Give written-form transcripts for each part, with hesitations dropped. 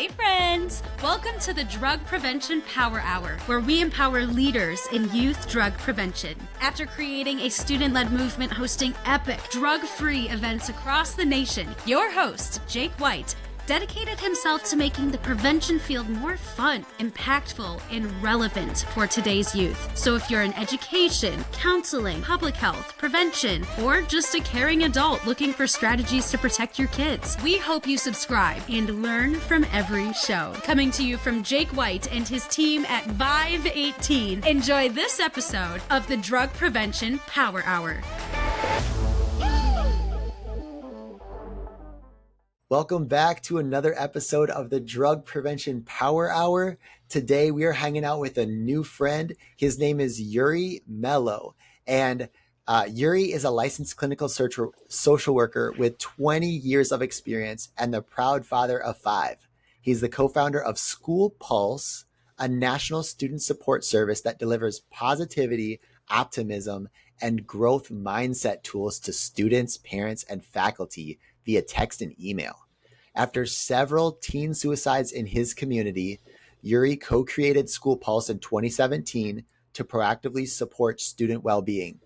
Hey friends! Welcome to the Drug Prevention Power Hour, where we empower leaders in youth drug prevention. After creating a student-led movement hosting epic drug-free events across the nation, your host, Jake White, dedicated himself to making the prevention field more fun, impactful, and relevant for today's youth. So if you're in education, counseling, public health, prevention, or just a caring adult looking for strategies to protect your kids, we hope you subscribe and learn from every show. Coming to you from Jake White and his team at Vive 18, enjoy this episode of the Drug Prevention Power Hour. Welcome back to another episode of the Drug Prevention Power Hour. Today we are hanging out with a new friend. His name is Yuri Melo. And Yuri is a licensed clinical social worker with 20 years of experience and the proud father of 5. He's the co-founder of School Pulse, a national student support service that delivers positivity, optimism, and growth mindset tools to students, parents, and faculty via text and email. After several teen suicides in his community, Yuri co-created School Pulse in 2017 to proactively support student well-being.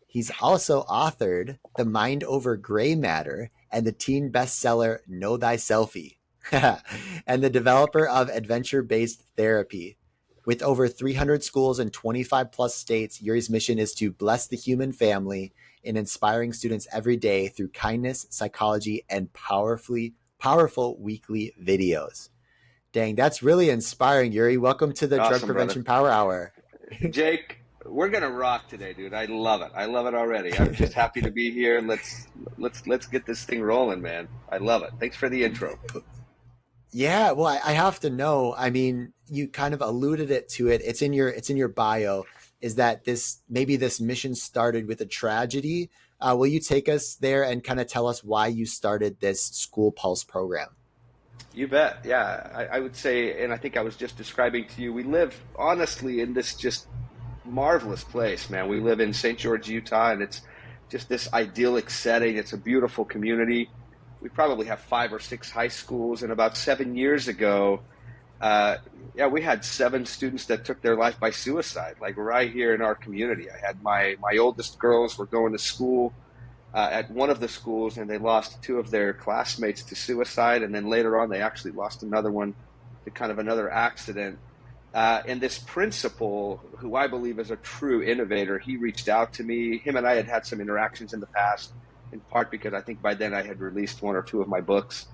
He's also authored The Mind Over Gray Matter and the teen bestseller Know Thy Selfie, and the developer of adventure-based therapy. With over 300 schools in 25 plus states, Yuri's mission is to bless the human family in inspiring students every day through kindness, psychology, and powerful weekly videos. Dang, that's really inspiring, Yuri. Welcome to the Awesome, Drug Prevention brother. Power Hour. Jake, we're gonna rock today, dude. I love it. I love it already. I'm just happy to be here. Let's get this thing rolling, man. I love it. Thanks for the intro. Yeah, well, I have to know. I mean, you kind of alluded to it. It's in your bio. Is that this mission started with a tragedy? Will you take us there and kind of tell us why you started this School Pulse program? You bet. Yeah, I would say, and I think I was just describing to you, we live honestly in this just marvelous place, man. We live in St. George, Utah, and it's just this idyllic setting. It's a beautiful community. We probably have 5 or 6 high schools, and about 7 years ago, we had 7 students that took their life by suicide, like right here in our community. I had my oldest girls were going to school at one of the schools, and they lost 2 of their classmates to suicide, and then later on they actually lost another one to kind of another accident. And this principal, who I believe is a true innovator, he reached out to me. Him and I had some interactions in the past, in part because I think by then I had released 1 or 2 of my books.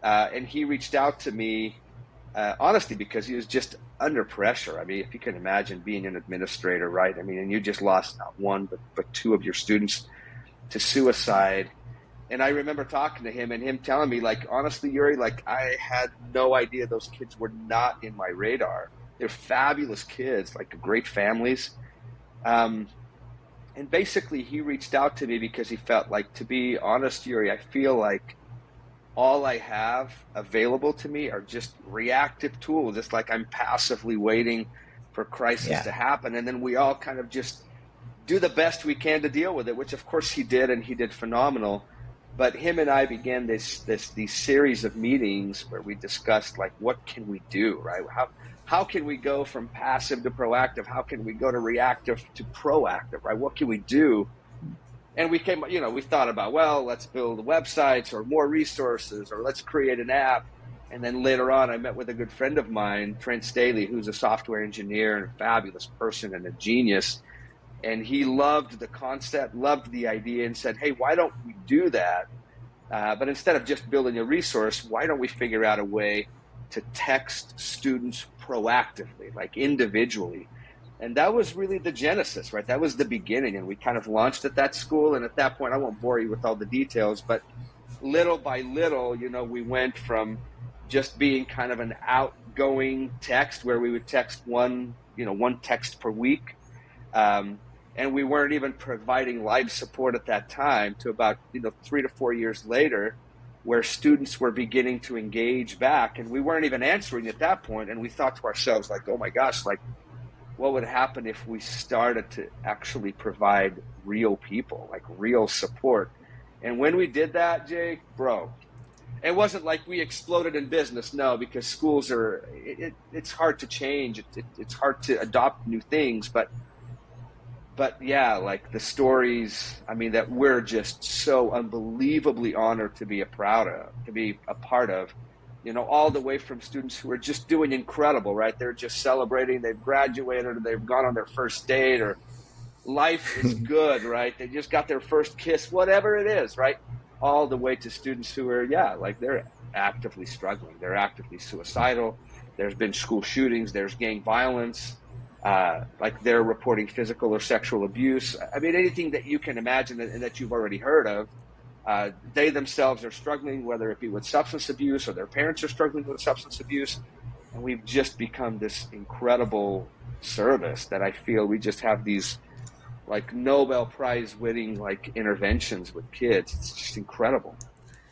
And he reached out to me, honestly, because he was just under pressure. I mean, if you can imagine being an administrator, right? I mean, and you just lost not 1, but 2 of your students to suicide. And I remember talking to him and him telling me, like, honestly, Yuri, like, I had no idea those kids were not in my radar. They're fabulous kids, like great families. And basically, he reached out to me because he felt like, to be honest, Yuri, I feel like all I have available to me are just reactive tools. It's like I'm passively waiting for crisis to happen. And then we all kind of just do the best we can to deal with it, which of course he did, and he did phenomenal. But him and I began these series of meetings where we discussed, like, what can we do, right? How can we go from passive to proactive? How can we go to reactive to proactive, right? What can we do? And we thought about, well, let's build websites or more resources, or let's create an app. And then later on, I met with a good friend of mine, Trent Staley, who's a software engineer and a fabulous person and a genius. And he loved the concept, loved the idea, and said, hey, why don't we do that? But instead of just building a resource, why don't we figure out a way to text students proactively, like individually? And that was really the genesis, right? That was the beginning. And we kind of launched at that school. And at that point, I won't bore you with all the details, but little by little, we went from just being kind of an outgoing text where we would text one text per week. And we weren't even providing live support at that time, to about 3 to 4 years later, where students were beginning to engage back, and we weren't even answering at that point. And we thought to ourselves, like, oh my gosh, like, what would happen if we started to actually provide real people, like real support? And when we did that, Jake, bro, it wasn't like we exploded in business. No, because schools are, it's hard to change. It's hard to adopt new things, but yeah, like the stories, I mean, that we're just so unbelievably honored to be to be a part of, all the way from students who are just doing incredible, right? They're just celebrating, they've graduated, or they've gone on their first date, or life is good, right? They just got their first kiss, whatever it is, right? All the way to students who are, yeah, like they're actively struggling. They're actively suicidal. There's been school shootings. There's gang violence. Like they're reporting physical or sexual abuse. I mean, anything that you can imagine and that you've already heard of. They themselves are struggling, whether it be with substance abuse or their parents are struggling with substance abuse. And we've just become this incredible service that I feel we just have these like Nobel Prize winning like interventions with kids. It's just incredible.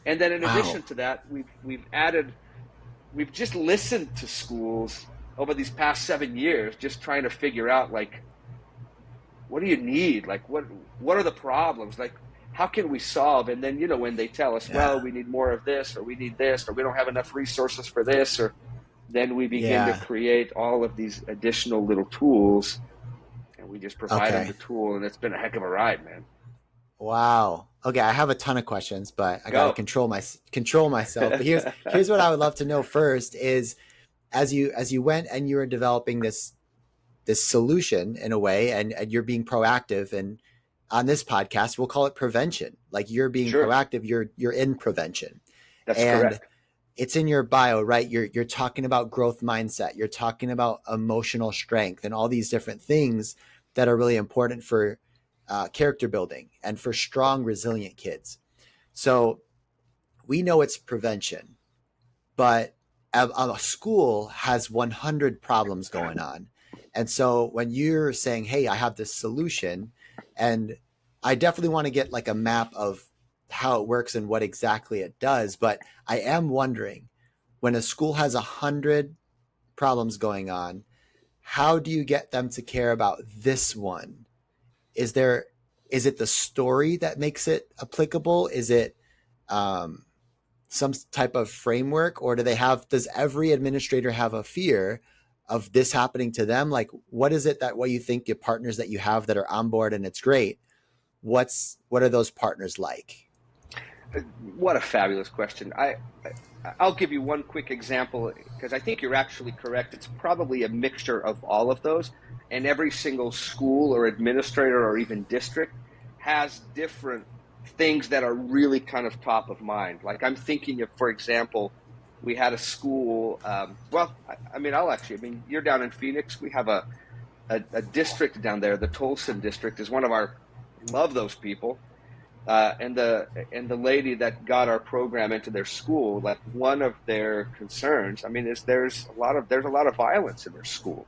And then in addition to that, we've just listened to schools over these past 7 years, just trying to figure out like, what do you need? Like, what are the problems? Like, how can we solve? And then, when they tell us, well, we need more of this, or we need this, or we don't have enough resources for this, or then we begin to create all of these additional little tools, and we just provide them the tool, and it's been a heck of a ride, man. Wow. Okay, I have a ton of questions, but I got to control myself. But here's what I would love to know first is, as you went and you were developing this solution in a way, and you're being proactive, and on this podcast we'll call it prevention. Like, you're being proactive, you're in prevention. That's correct. It's in your bio, right? You're talking about growth mindset. You're talking about emotional strength and all these different things that are really important for character building and for strong, resilient kids. So we know it's prevention, but a school has 100 problems going on. And so when you're saying, hey, I have this solution, and I definitely want to get like a map of how it works and what exactly it does. But I am wondering, when a school has 100 problems going on, how do you get them to care about this one? Is it the story that makes it applicable? Is it some type of framework, or does every administrator have a fear of this happening to them? Like, what is it what you think, your partners that you have that are on board and it's great? What are those partners like? What a fabulous question. I'll give you one quick example, because I think you're actually correct. It's probably a mixture of all of those, and every single school or administrator or even district has different things that are really kind of top of mind. Like, I'm thinking of, for example, we had a school, you're down in Phoenix. We have a district down there. The Tolson district is love those people. And the lady that got our program into their school, like, one of their concerns, is there's a lot of violence in their school.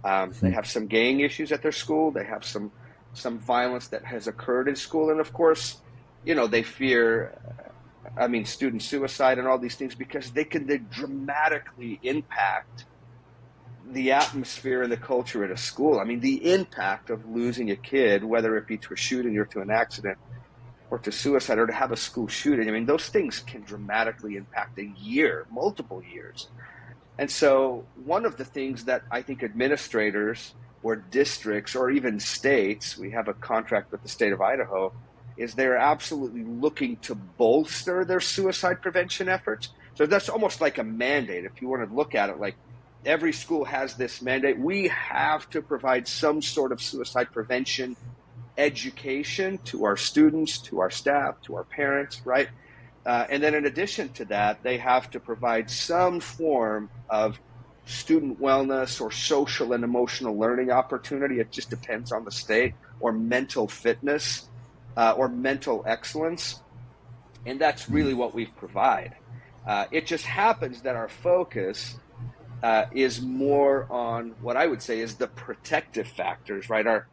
They have some gang issues at their school. They have some violence that has occurred in school, and of course, they fear, student suicide and all these things, because they dramatically impact the atmosphere and the culture at a school. The impact of losing a kid, whether it be to a shooting or to an accident, or to suicide, or to have a school shooting. Those things can dramatically impact a year, multiple years. And so one of the things that I think administrators or districts or even states, we have a contract with the state of Idaho, is they're absolutely looking to bolster their suicide prevention efforts. So that's almost like a mandate. If you want to look at it, like, every school has this mandate. We have to provide some sort of suicide prevention education to our students, to our staff, to our parents, right? And then in addition to that, they have to provide some form of student wellness or social and emotional learning opportunity. It just depends on the state, or mental fitness, or mental excellence. And that's really what we provide. It just happens that our focus is more on what I would say is the protective factors, right?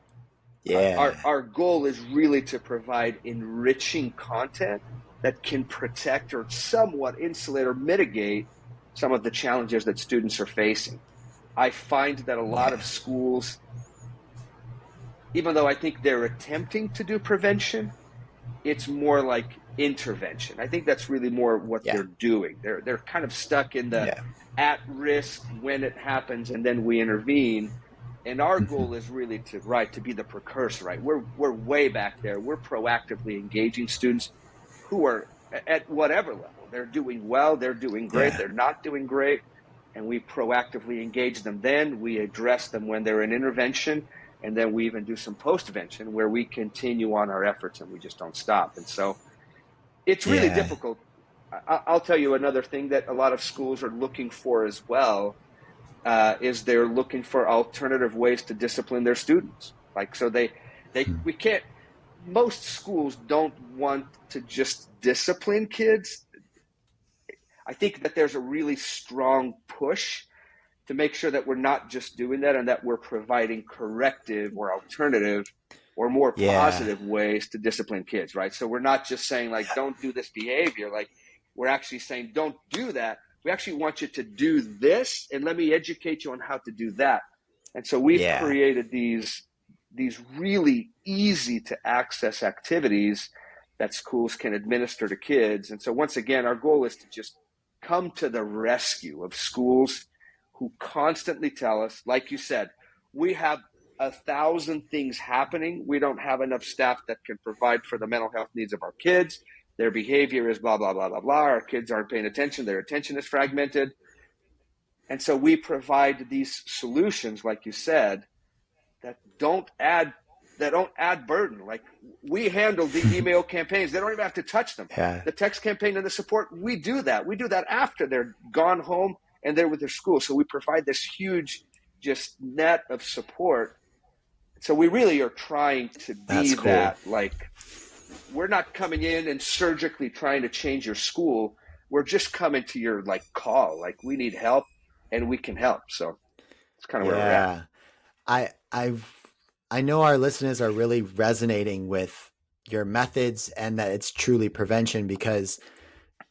Our goal is really to provide enriching content that can protect or somewhat insulate or mitigate some of the challenges that students are facing. I find that a lot of schools, even though I think they're attempting to do prevention, it's more like intervention. I think that's really more what Yeah. they're doing. They're kind of stuck in the Yeah. at risk when it happens, and then we intervene. And our Mhm. goal is really to be the precursor, right? We're way back there. We're proactively engaging students who are at whatever level. They're doing well, they're doing great, Yeah. they're not doing great, and we proactively engage them. Then we address them when they're in intervention, and then we even do some postvention where we continue on our efforts and we just don't stop. And so it's really Yeah. difficult. I'll tell you another thing that a lot of schools are looking for as well, is they're looking for alternative ways to discipline their students. Like, so Hmm. we can't, most schools don't want to just discipline kids. I think that there's a really strong push to make sure that we're not just doing that and that we're providing corrective or alternative or more Yeah. positive ways to discipline kids, right? So we're not just saying like, don't do this behavior. Like, we're actually saying, don't do that. We actually want you to do this, and let me educate you on how to do that. And so we've Yeah. created these really easy to access activities that schools can administer to kids. And so once again, our goal is to just come to the rescue of schools who constantly tell us, like you said, we have 1,000 things happening. We don't have enough staff that can provide for the mental health needs of our kids. Their behavior is blah, blah, blah, blah, blah. Our kids aren't paying attention. Their attention is fragmented. And so we provide these solutions, like you said, that don't add burden. Like, we handle the email campaigns. They don't even have to touch them. Yeah. The text campaign and the support, we do that. We do that after they're gone home and they're with their school. So we provide this huge just net of support. So we really are trying to be That's cool. that, like, we're not coming in and surgically trying to change your school. We're just coming to your like call. Like, we need help and we can help. So it's kind of where we're at. Yeah. I I I know our listeners are really resonating with your methods and that it's truly prevention, because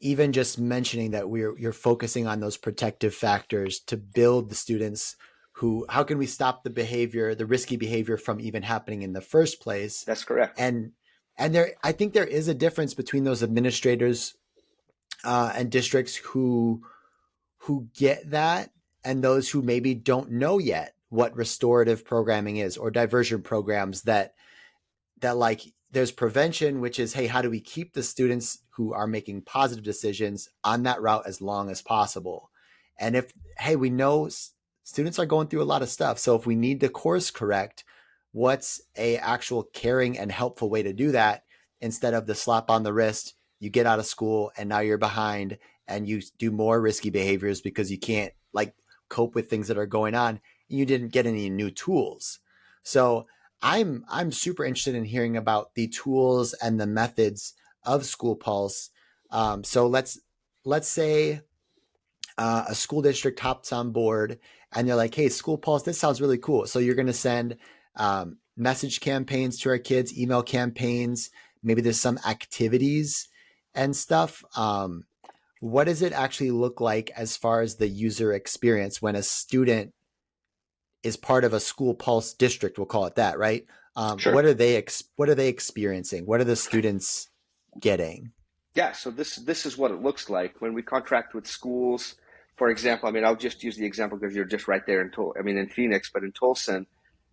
even just mentioning that you're focusing on those protective factors to build the students who, how can we stop the behavior, the risky behavior from even happening in the first place? That's correct. And there, I think there is a difference between those administrators and districts who get that, and those who maybe don't know yet what restorative programming is, or diversion programs that like, there's prevention, which is, hey, how do we keep the students who are making positive decisions on that route as long as possible? And if, hey, we know students are going through a lot of stuff, so if we need to course correct, what's a actual caring and helpful way to do that, instead of the slap on the wrist, you get out of school and now you're behind and you do more risky behaviors because you can't like cope with things that are going on, and you didn't get any new tools. So I'm super interested in hearing about the tools and the methods of School Pulse. So let's say a school district hops on board and they're like, "Hey, School Pulse, this sounds really cool." So you're going to send message campaigns to our kids, email campaigns. Maybe there's some activities and stuff. What does it actually look like as far as the user experience when a student is part of a School Pulse district? We'll call it that, right? Sure. What are they experiencing? What are the students getting? Yeah, so this is what it looks like when we contract with schools. For example, I mean, I'll just use the example because you're just right there in Phoenix, but in Tolson.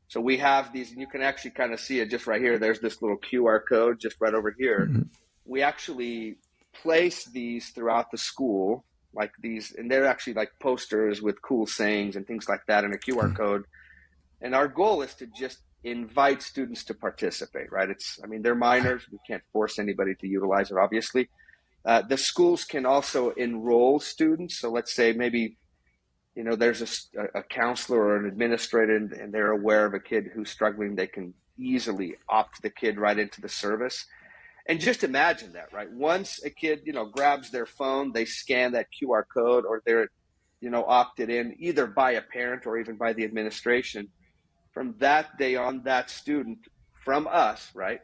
So we have these, and you can actually kind of see it just right here. There's this little QR code just right over here. Mhm. We actually place these throughout the school, like these, and they're actually like posters with cool sayings and things like that, and a QR code. And our goal is to just invite students to participate, right? I mean, they're minors. We can't force anybody to utilize it, obviously. The schools can also enroll students. So let's say maybe, there's a counselor or an administrator, and they're aware of a kid who's struggling. They can easily opt the kid right into the service. And just imagine that, right? Once a kid, grabs their phone, they scan that QR code, or they're, opted in either by a parent or even by the administration. From that day on, that student from us, right?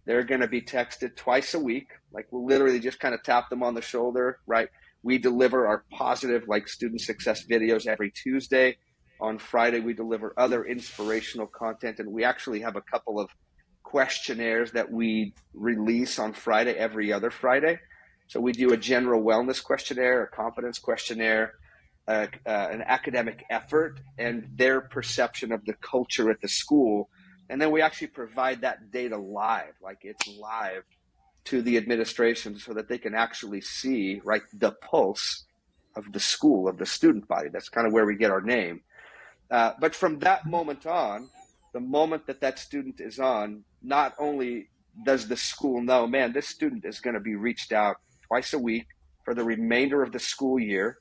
They're going to be texted twice a week. Like, we'll literally just kind of tap them on the shoulder, right? We deliver our positive, like, student success videos every Tuesday. On Friday, we deliver other inspirational content. And we actually have a couple of questionnaires that we release on Friday, every other Friday. So we do a general wellness questionnaire, a competence questionnaire, an academic effort, and their perception of the culture at the school. And then we actually provide that data live, like it's live to the administration so that they can actually see, right, the pulse of the school, of the student body. That's kind of where we get our name. But from that moment on, the moment that that student is on, not only does the school know, man, this student is going to be reached out twice a week for the remainder of the school year.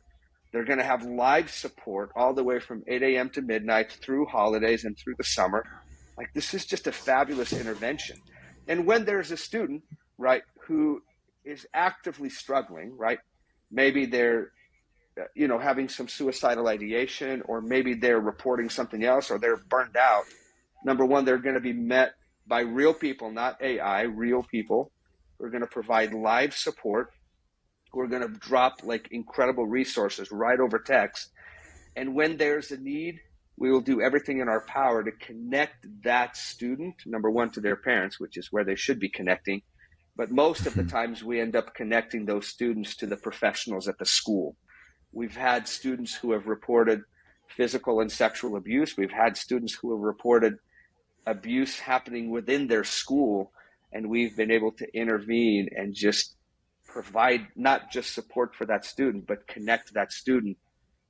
They're going to have live support all the way from 8 a.m. to midnight through holidays and through the summer. Like, this is just a fabulous intervention. And when there's a student, right, who is actively struggling, right, maybe they're having some suicidal ideation, or maybe they're reporting something else, or they're burned out. Number one, they're going to be met by real people, not AI, real people. We're going to provide live support. We're going to drop like incredible resources right over text. And when there's a need, we will do everything in our power to connect that student, number one, to their parents, which is where they should be connecting. But most of the times we end up connecting those students to the professionals at the school. We've had students who have reported physical and sexual abuse. We've had students who have reported abuse happening within their school, and we've been able to intervene and just provide not just support for that student, but connect that student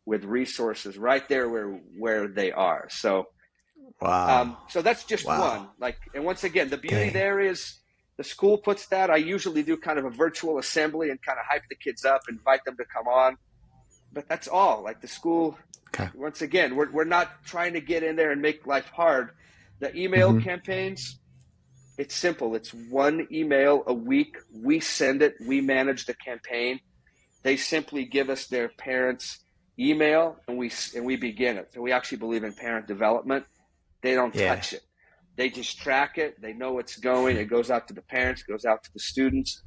with resources right there where they are. So, Wow. so that's just one. Like, and once again, the beauty there is the school puts that. I usually do kind of a virtual assembly and kind of hype the kids up, invite them to come on. But that's all. Like, the school, once again, we're not trying to get in there and make life hard. The email campaigns, it's simple. It's one email a week. We send it. We manage the campaign. They simply give us their parents' email, and we begin it. So we actually believe in parent development. They don't touch it. They just track it. They know it's going. It goes out to the parents. It goes out to the students.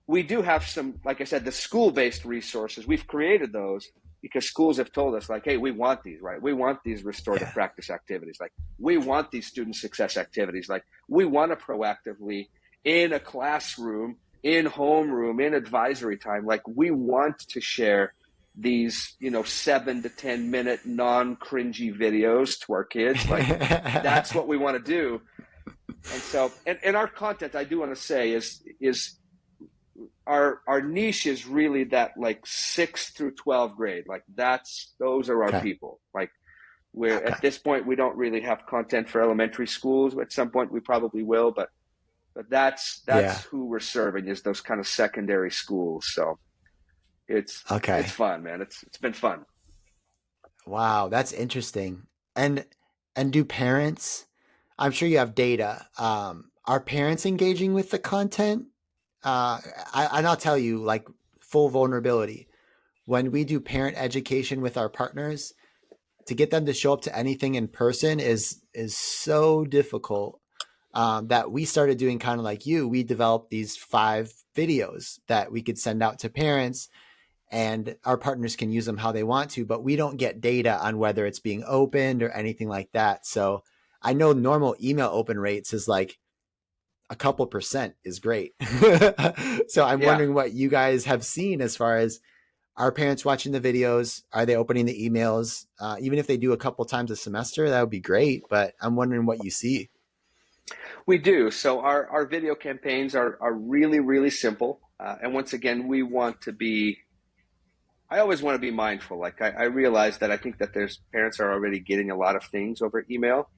We do have some, like I said, the school-based resources. We've created those because schools have told us, like, hey, we want these, right? We want these restorative practice activities. Like, we want these student success activities. Like, we want to proactively, in a classroom, in homeroom, in advisory time, like, we want to share these, 7 to 10 minute non-cringy videos to our kids. Like, that's what we want to do. And so, and our content, I do want to say, is our niche is really that, like, 6 through 12 grade. Like, those are our people. Like, we're at this point, we don't really have content for elementary schools. At some point we probably will, but that's who we're serving, is those kind of secondary schools. So it's fun, man. It's been fun. Wow, that's interesting. And do parents, I'm sure you have data, are parents engaging with the content? And I'll tell you, like, full vulnerability, when we do parent education with our partners, to get them to show up to anything in person is so difficult, that we started doing kind of like you. We developed these 5 videos that we could send out to parents, and our partners can use them how they want to, but we don't get data on whether it's being opened or anything like that. So I know normal email open rates is like a couple percent is great. So I'm wondering what you guys have seen as far as, are parents watching the videos? Are they opening the emails? Even if they do a couple times a semester, that would be great. But I'm wondering what you see. We do. So our video campaigns are really, really simple. And once again, I always want to be mindful. Like, I realize that I think that parents are already getting a lot of things over email.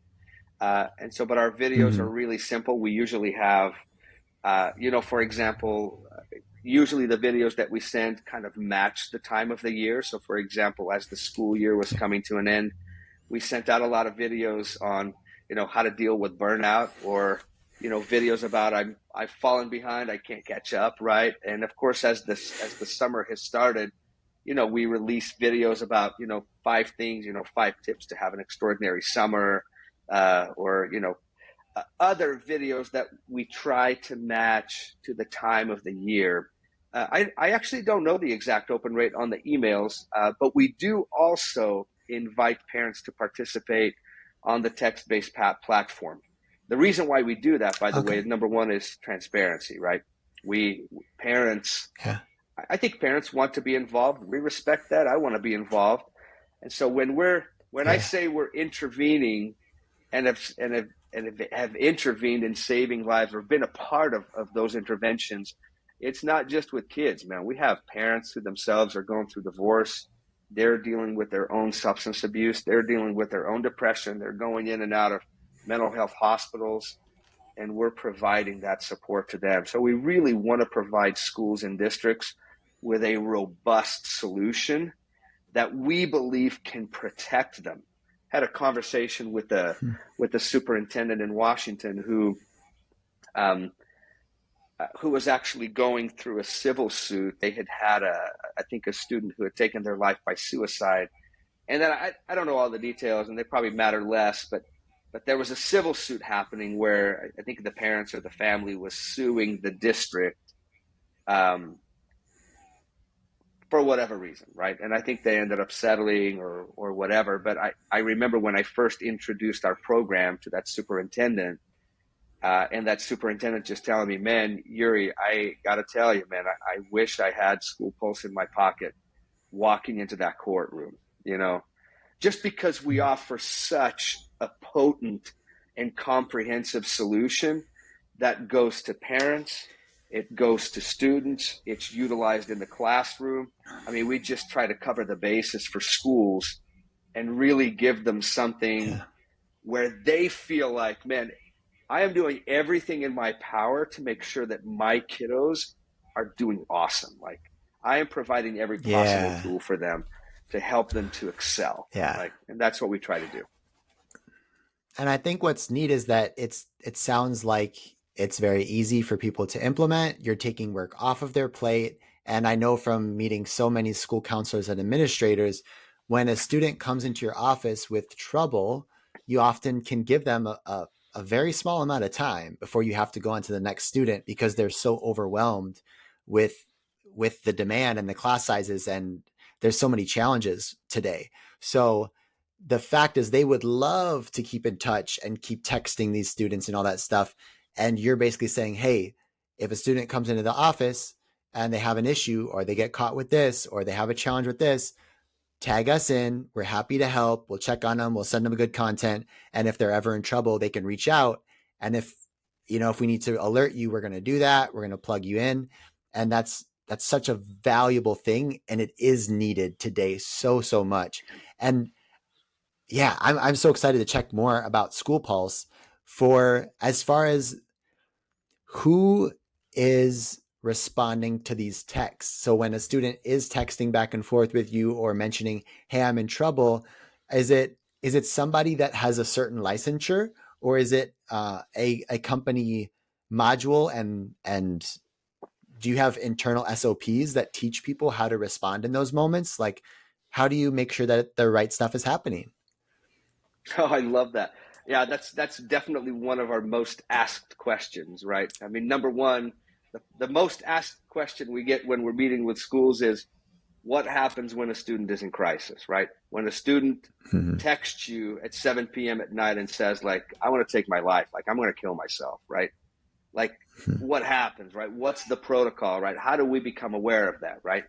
But our videos are really simple. We usually have, for example, usually the videos that we send kind of match the time of the year. So, for example, as the school year was coming to an end, we sent out a lot of videos on, how to deal with burnout, or, videos about I've fallen behind, I can't catch up, right? And of course, as the summer has started, we release videos about, 5 things, 5 tips to have an extraordinary summer, or other videos that we try to match to the time of the year. I actually don't know the exact open rate on the emails, but we do also invite parents to participate on the text-based platform. The reason why we do that, by the way, Okay. number one is transparency, right? We parents, Yeah. I think parents want to be involved. We respect that. I want to be involved. And so when I Yeah. say we're intervening and have intervened in saving lives or been a part of those interventions, it's not just with kids, man. We have parents who themselves are going through divorce. They're dealing with their own substance abuse. They're dealing with their own depression. They're going in and out of mental health hospitals, and we're providing that support to them. So we really want to provide schools and districts with a robust solution that we believe can protect them. Had a conversation with the superintendent in Washington who was actually going through a civil suit. They had I think a student who had taken their life by suicide, and then I don't know all the details, and they probably matter less, but there was a civil suit happening where I think the parents or the family was suing the district um, for whatever reason, right? And I think they ended up settling or whatever. But I remember when I first introduced our program to that superintendent, and that superintendent just telling me, man, Yuri, I got to tell you, man, I wish I had School Pulse in my pocket walking into that courtroom, just because we offer such a potent and comprehensive solution that goes to parents, it goes to students, it's utilized in the classroom. I mean, we just try to cover the basis for schools and really give them something Yeah. where they feel like, man, I am doing everything in my power to make sure that my kiddos are doing awesome. Like, I am providing every possible Yeah. tool for them to help them to excel. Yeah. Like, and that's what we try to do. And I think what's neat is that it sounds like it's very easy for people to implement. You're taking work off of their plate. And I know from meeting so many school counselors and administrators, when a student comes into your office with trouble, you often can give them a very small amount of time before you have to go on to the next student because they're so overwhelmed with the demand and the class sizes, and there's so many challenges today. So the fact is they would love to keep in touch and keep texting these students and all that stuff. And you're basically saying, hey, if a student comes into the office and they have an issue or they get caught with this or they have a challenge with this, tag us in. We're happy to help. We'll check on them. We'll send them good content. And if they're ever in trouble, they can reach out. And if we need to alert you, we're going to do that. We're going to plug you in. And that's such a valuable thing. And it is needed today so much. And yeah, I'm so excited to check more about School Pulse for as far as who is responding to these texts. So when a student is texting back and forth with you or mentioning, "Hey, I'm in trouble," is it somebody that has a certain licensure, or is it a company module, and do you have internal SOPs that teach people how to respond in those moments? Like, how do you make sure that the right stuff is happening? Oh, I love that. Yeah, that's definitely one of our most asked questions, right? I mean, number one, the most asked question we get when we're meeting with schools is what happens when a student is in crisis, right? When a student Mhm. texts you at 7 p.m. at night and says, like, I want to take my life, like, I'm going to kill myself, right? Like, what happens, right? What's the protocol, right? How do we become aware of that, right?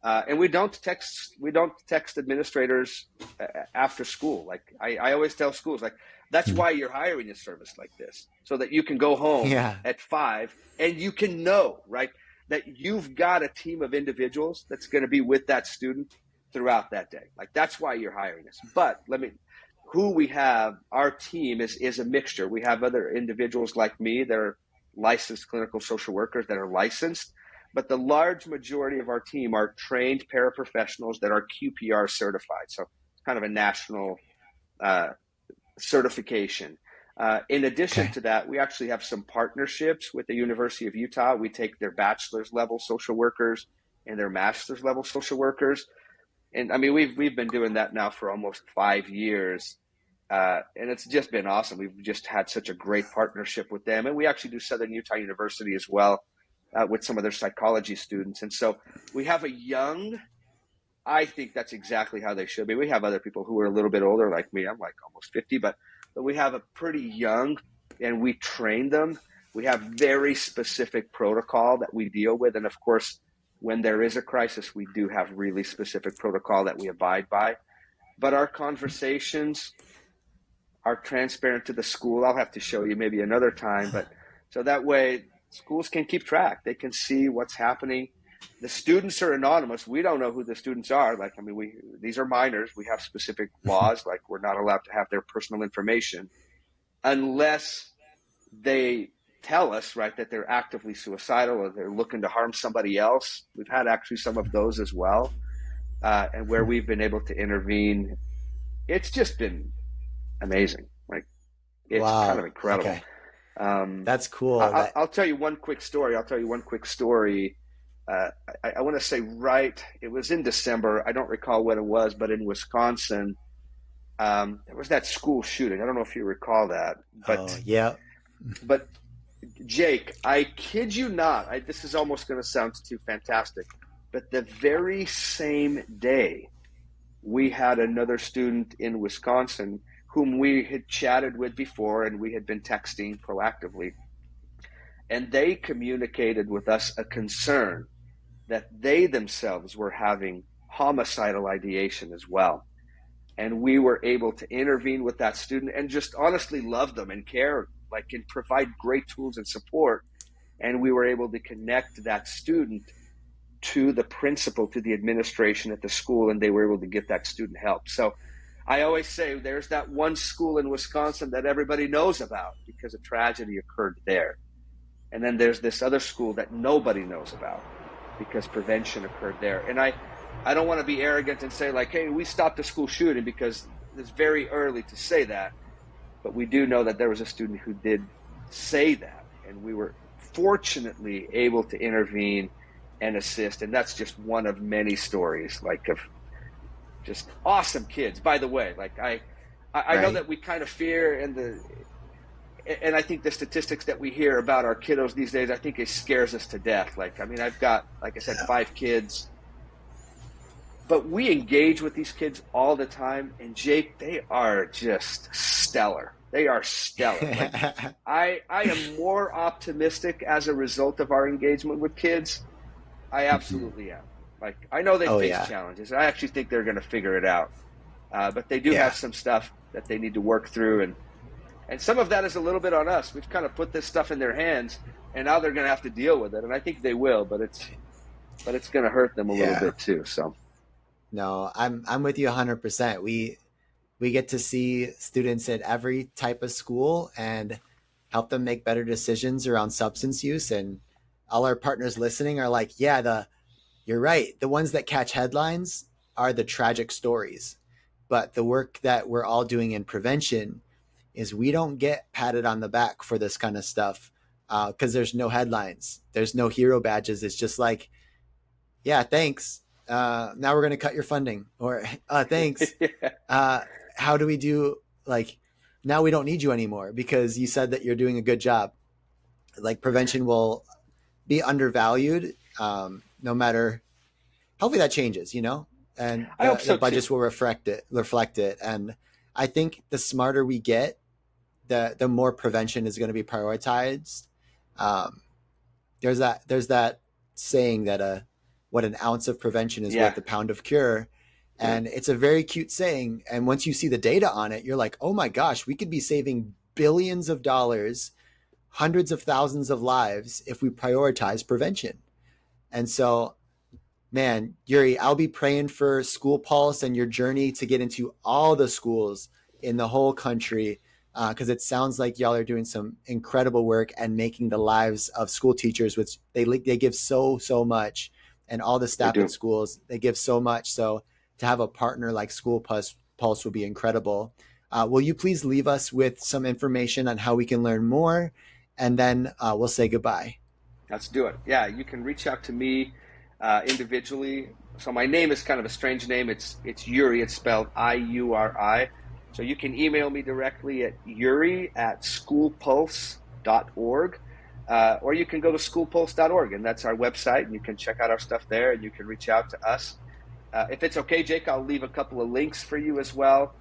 And we don't text administrators after school. Like, I always tell schools, like, that's why you're hiring a service like this, so that you can go home Yeah. at 5 and you can know, right, that you've got a team of individuals that's going to be with that student throughout that day. Like, that's why you're hiring us. But who we have, our team is a mixture. We have other individuals like me that are licensed clinical social workers that are licensed, but the large majority of our team are trained paraprofessionals that are QPR certified. So it's kind of a national uh, certification. In addition Okay. to that, we actually have some partnerships with the University of Utah. We take their bachelor's level social workers and their master's level social workers. And I mean, we've been doing that now for almost 5 years. And it's just been awesome. We've just had such a great partnership with them. And we actually do Southern Utah University as well, with some of their psychology students. And so we have I think that's exactly how they should be. We have other people who are a little bit older like me. I'm like almost 50, but we have a pretty young and we train them. We have very specific protocol that we deal with. And of course, when there is a crisis, we do have really specific protocol that we abide by. But our conversations are transparent to the school. I'll have to show you maybe another time, but so that way schools can keep track. They can see what's happening. The students are anonymous. We don't know who the students are. Like, I mean, these are minors. We have specific laws, like we're not allowed to have their personal information unless they tell us, right, that they're actively suicidal or they're looking to harm somebody else. We've had actually some of those as well, and where we've been able to intervene. It's just been amazing. Like, it's kind of Wow. incredible. Okay. That's cool. I'll tell you one quick story. I want to say it was in December. I don't recall when it was, but in Wisconsin, there was that school shooting. I don't know if you recall that. But, yeah. But Jake, I kid you not, this is almost going to sound too fantastic, but the very same day, we had another student in Wisconsin whom we had chatted with before, and we had been texting proactively. And they communicated with us a concern that they themselves were having homicidal ideation as well. And we were able to intervene with that student and just honestly love them and care, like, and provide great tools and support. And we were able to connect that student to the principal, to the administration at the school, and they were able to get that student help. So I always say there's that one school in Wisconsin that everybody knows about because a tragedy occurred there. And then there's this other school that nobody knows about because prevention occurred there. And I don't want to be arrogant and say, like, hey, we stopped a school shooting, because it's very early to say that. But we do know that there was a student who did say that, and we were fortunately able to intervene and assist. And that's just one of many stories, like, of just awesome kids. By the way, like, I know that we kind of fear, and I think the statistics that we hear about our kiddos these days, I think it scares us to death. Like, I mean, I've got, like I said, 5 kids, but we engage with these kids all the time. And Jake, they are just stellar. They are stellar. Like, I am more optimistic as a result of our engagement with kids. I absolutely am. Like, I know they face challenges. I actually think they're going to figure it out. But they do have some stuff that they need to work through. And some of that is a little bit on us. We've kind of put this stuff in their hands, and now they're going to have to deal with it. And I think they will, but it's going to hurt them a little bit too. So, no, I'm with you 100%. We get to see students at every type of school and help them make better decisions around substance use. And all our partners listening are like, yeah, you're right. The ones that catch headlines are the tragic stories, but the work that we're all doing in prevention is we don't get patted on the back for this kind of stuff because there's no headlines. There's no hero badges. It's just like, yeah, thanks. Now we're going to cut your funding, or thanks. How do we do, like, now we don't need you anymore because you said that you're doing a good job. Like, prevention will be undervalued no matter, hopefully that changes, and I hope so the budgets too. will reflect it. And I think the smarter we get, the more prevention is going to be prioritized. There's that saying that what an ounce of prevention is worth a pound of cure. And it's a very cute saying. And once you see the data on it, you're like, oh my gosh, we could be saving billions of dollars, hundreds of thousands of lives if we prioritize prevention. And so, man, Yuri, I'll be praying for School Pulse and your journey to get into all the schools in the whole country, because it sounds like y'all are doing some incredible work and making the lives of school teachers, which they give so much, and all the staff at schools, they give so much. So to have a partner like School Pulse would be incredible. Will you please leave us with some information on how we can learn more, and then we'll say goodbye. Let's do it. Yeah, you can reach out to me individually. So my name is kind of a strange name. It's Yuri. It's spelled Iuri. So you can email me directly at yuri@schoolpulse.org, or you can go to schoolpulse.org, and that's our website, and you can check out our stuff there, and you can reach out to us. If it's okay, Jake, I'll leave a couple of links for you as well.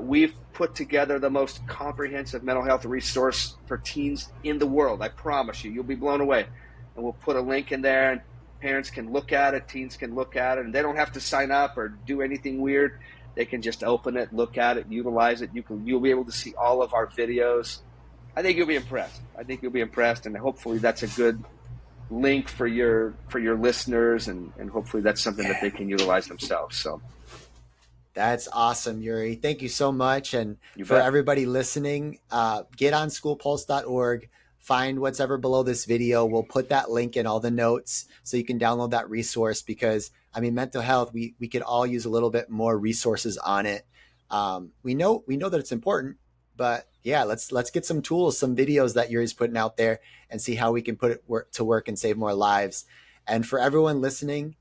We've put together the most comprehensive mental health resource for teens in the world. I promise you, you'll be blown away. And we'll put a link in there, and parents can look at it, teens can look at it, and they don't have to sign up or do anything weird. They can just open it, look at it, utilize it. You'll be able to see all of our videos. I think you'll be impressed. And hopefully that's a good link for your listeners, and hopefully that's something that they can utilize themselves. So that's awesome, Yuri. Thank you so much. And for bet. everybody listening, get on schoolpulse.org, find what's ever below this video. We'll put that link in all the notes so you can download that resource, because I mean, mental health, we could all use a little bit more resources on it. We know that it's important, but yeah, let's get some tools, some videos that Yuri's putting out there, and see how we can put it to work and save more lives. And for everyone listening,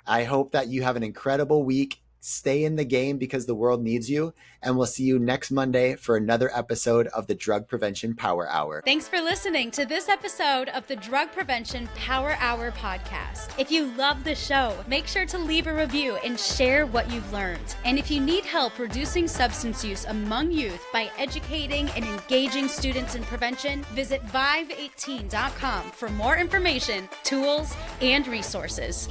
I hope that you have an incredible week. Stay in the game, because the world needs you. And we'll see you next Monday for another episode of the Drug Prevention Power Hour. Thanks for listening to this episode of the Drug Prevention Power Hour podcast. If you love the show, make sure to leave a review and share what you've learned. And if you need help reducing substance use among youth by educating and engaging students in prevention, visit vive18.com for more information, tools, and resources.